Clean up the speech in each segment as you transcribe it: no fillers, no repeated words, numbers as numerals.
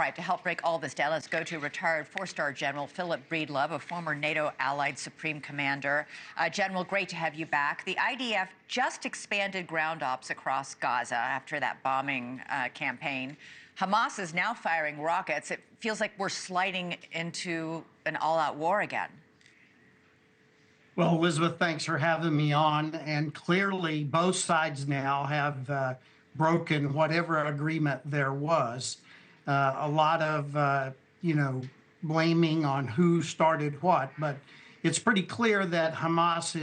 right, to help break all this down, let's go to retired four-star General Philip Breedlove, a former NATO Allied Supreme Commander. General, great to have you back. The IDF just expanded ground ops across Gaza after that bombing campaign. Hamas is now firing rockets. It feels like we're sliding into an all-out war again. Well, Elizabeth, thanks for having me on. And clearly, both sides now have broken whatever agreement there was. A lot of, blaming on who started what. But it's pretty clear that Hamas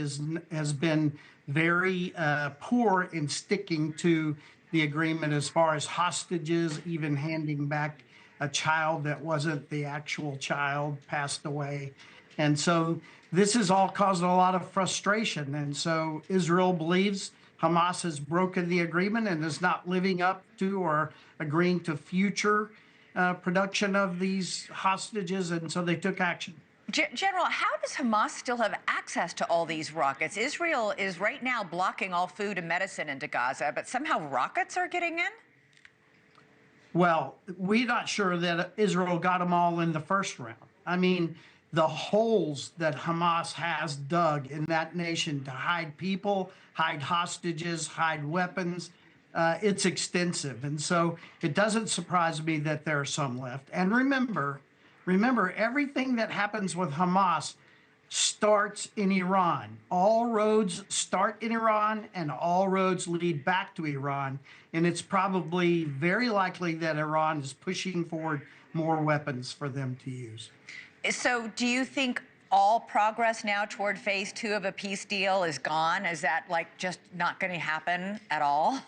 has been very poor in sticking to the agreement as far as hostages, even handing back a child that wasn't the actual child, passed away. And so this has all caused a lot of frustration. And so Israel believes Hamas has broken the agreement and is not living up to or agreeing to future production of these hostages. And so they took action. General, how does Hamas still have access to all these rockets? Israel is right now blocking all food and medicine into Gaza, but somehow rockets are getting in? Well, we're not sure that Israel got them all in the first round. I mean, the holes that Hamas has dug in that nation to hide people, hide hostages, hide weapons, it's extensive. And so it doesn't surprise me that there are some left. And remember, everything that happens with Hamas starts in Iran. All roads start in Iran and all roads lead back to Iran. And it's probably very likely that Iran is pushing forward more weapons for them to use. So do you think all progress now toward phase 2 of a peace deal is gone? Is that just not going to happen at all?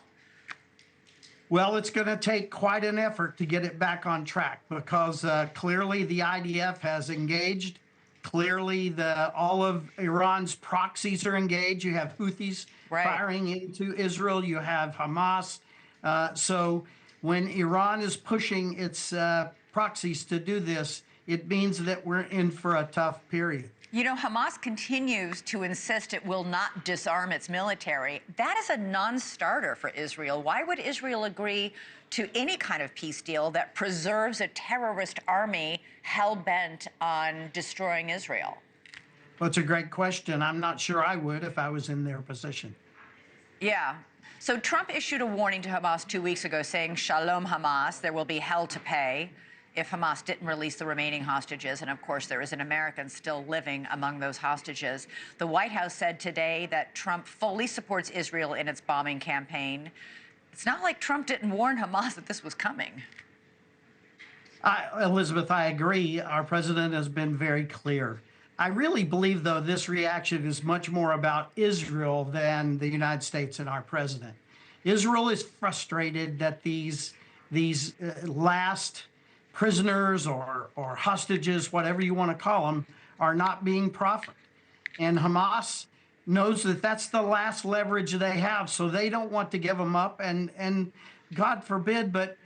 Well, it's going to take quite an effort to get it back on track because clearly the IDF has engaged. Clearly, all of Iran's proxies are engaged. You have Houthis firing into Israel. You have Hamas. So when Iran is pushing its proxies to do this, it means that we're in for a tough period. You know, Hamas continues to insist it will not disarm its military. That is a non-starter for Israel. Why would Israel agree to any kind of peace deal that preserves a terrorist army hell-bent on destroying Israel? Well, it's a great question. I'm not sure I would if I was in their position. Yeah. So Trump issued a warning to Hamas 2 weeks ago saying, Shalom Hamas, there will be hell to pay if Hamas didn't release the remaining hostages. And of course, there is an American still living among those hostages. The White House said today that Trump fully supports Israel in its bombing campaign. It's not like Trump didn't warn Hamas that this was coming. Elizabeth, I agree. Our president has been very clear. I really believe, though, this reaction is much more about Israel than the United States and our president. Israel is frustrated that these last prisoners or hostages, whatever you want to call them, are not being proffered. And Hamas knows that that's the last leverage they have, so they don't want to give them up. And God forbid, but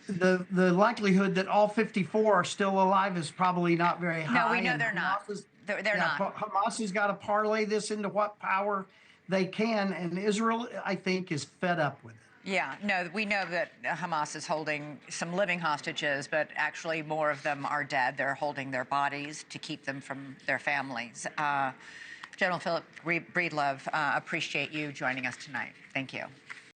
the likelihood that all 54 are still alive is probably not very high. No, we know they're not. They're not. Hamas has got to parlay this into what power they can, and Israel, I think, is fed up with it. Yeah, no, we know that Hamas is holding some living hostages, but actually more of them are dead. They're holding their bodies to keep them from their families. General Philip Breedlove, appreciate you joining us tonight. Thank you.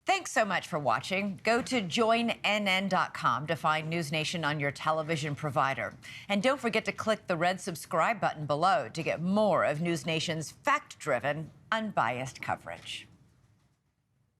Thanks so much for watching. Go to joinnn.com to find NewsNation on your television provider. And don't forget to click the red subscribe button below to get more of NewsNation's fact-driven, unbiased coverage.